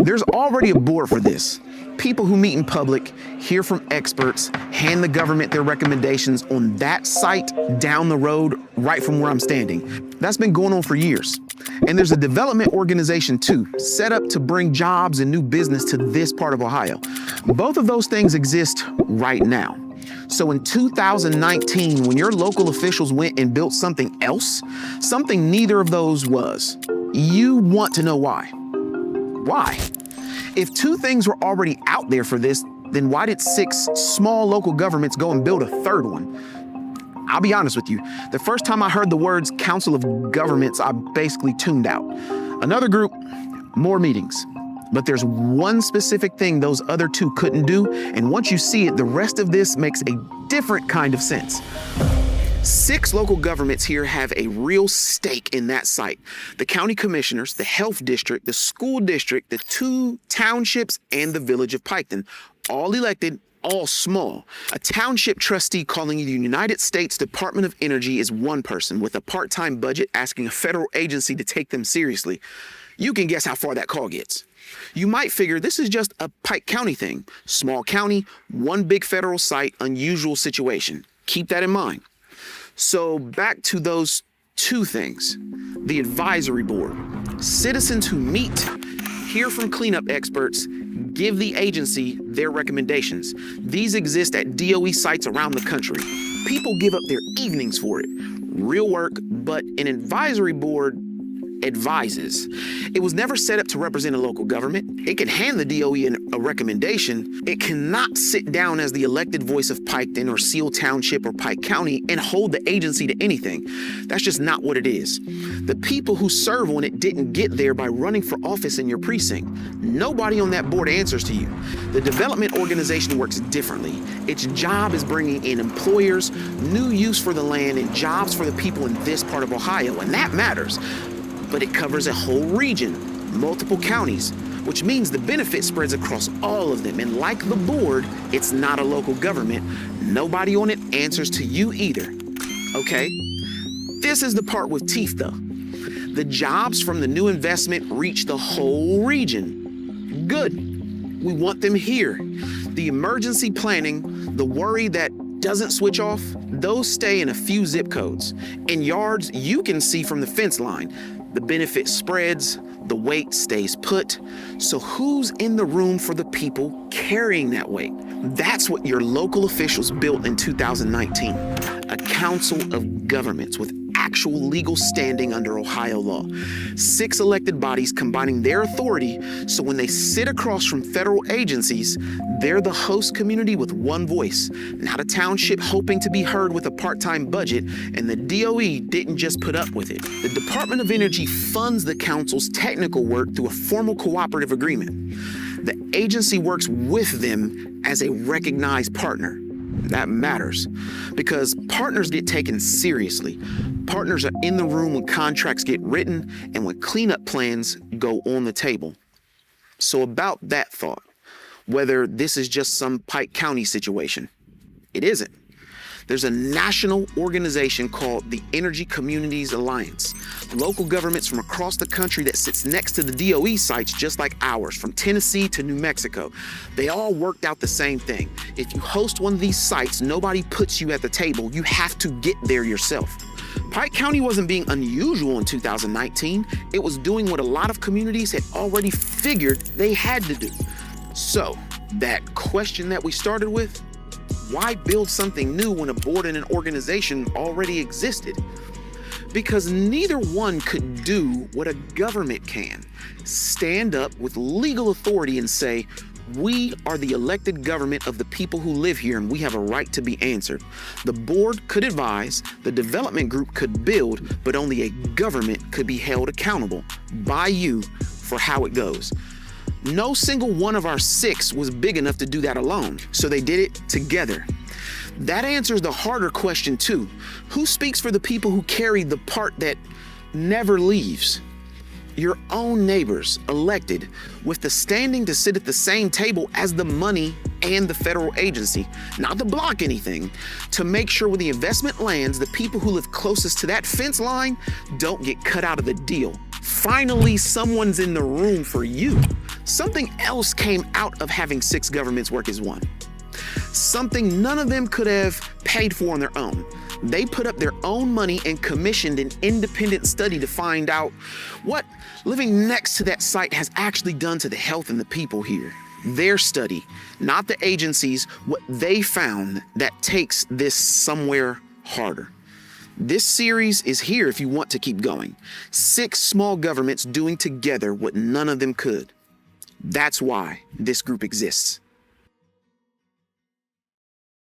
There's already a board for this. People who meet in public, hear from experts, hand the government their recommendations on that site down the road, right from where I'm standing. That's been going on for years. And there's a development organization too, set up to bring jobs and new business to this part of Ohio. Both of those things exist right now. So in 2019, when your local officials went and built something else, something neither of those was, you want to know why. Why? If two things were already out there for this, then why did 6 small local governments go and build a third one? I'll be honest with you, the first time I heard the words Council of Governments, I basically tuned out. Another group, more meetings. But there's one specific thing those other two couldn't do, and once you see it, the rest of this makes a different kind of sense. 6 local governments here have a real stake in that site. The county commissioners, the health district, the school district, the 2 townships, and the village of Piketon, all elected, all small. A township trustee calling the United States Department of Energy is one person with a part-time budget asking a federal agency to take them seriously. You can guess how far that call gets. You might figure this is just a Pike County thing. Small county, one big federal site, unusual situation. Keep that in mind. So back to those 2 things. The advisory board. Citizens who meet, hear from cleanup experts, give the agency their recommendations. These exist at DOE sites around the country. People give up their evenings for it. Real work, but an advisory board advises. It was never set up to represent a local government. It can hand the DOE a recommendation. It cannot sit down as the elected voice of Piketon or Scioto Township or Pike County and hold the agency to anything. That's just not what it is. The people who serve on it didn't get there by running for office in your precinct. Nobody on that board answers to you. The development organization works differently. Its job is bringing in employers, new use for the land, and jobs for the people in this part of Ohio, and that matters. But it covers a whole region, multiple counties, which means the benefit spreads across all of them. And like the board, it's not a local government. Nobody on it answers to you either. Okay? This is the part with teeth though. The jobs from the new investment reach the whole region. Good. We want them here. The emergency planning, the worry that doesn't switch off, those stay in a few zip codes. In yards you can see from the fence line. The benefit spreads, the weight stays put. So who's in the room for the people carrying that weight? That's what your local officials built in 2019. A council of governments with actual legal standing under Ohio law. 6 elected bodies combining their authority, so when they sit across from federal agencies, they're the host community with one voice, not a township hoping to be heard with a part-time budget, and the DOE didn't just put up with it. The Department of Energy funds the council's technical work through a formal cooperative agreement. The agency works with them as a recognized partner. That matters because partners get taken seriously. Partners are in the room when contracts get written and when cleanup plans go on the table. So about that thought, whether this is just some Pike County situation, it isn't. There's a national organization called the Energy Communities Alliance. Local governments from across the country that sits next to the DOE sites just like ours, from Tennessee to New Mexico. They all worked out the same thing. If you host one of these sites, nobody puts you at the table. You have to get there yourself. Pike County wasn't being unusual in 2019. It was doing what a lot of communities had already figured they had to do. So, that question that we started with, why build something new when a board and an organization already existed? Because neither one could do what a government can. Stand up with legal authority and say, we are the elected government of the people who live here and we have a right to be answered. The board could advise, the development group could build, but only a government could be held accountable by you for how it goes. No single one of our 6 was big enough to do that alone, so they did it together. That answers the harder question too. Who speaks for the people who carry the part that never leaves? Your own neighbors, elected, with the standing to sit at the same table as the money and the federal agency, not to block anything, to make sure when the investment lands, the people who live closest to that fence line don't get cut out of the deal. Finally, someone's in the room for you. Something else came out of having 6 governments work as one. Something none of them could have paid for on their own. They put up their own money and commissioned an independent study to find out what living next to that site has actually done to the health and the people here. Their study, not the agencies, what they found that takes this somewhere harder. This series is here if you want to keep going. 6 small governments doing together what none of them could. That's why this group exists.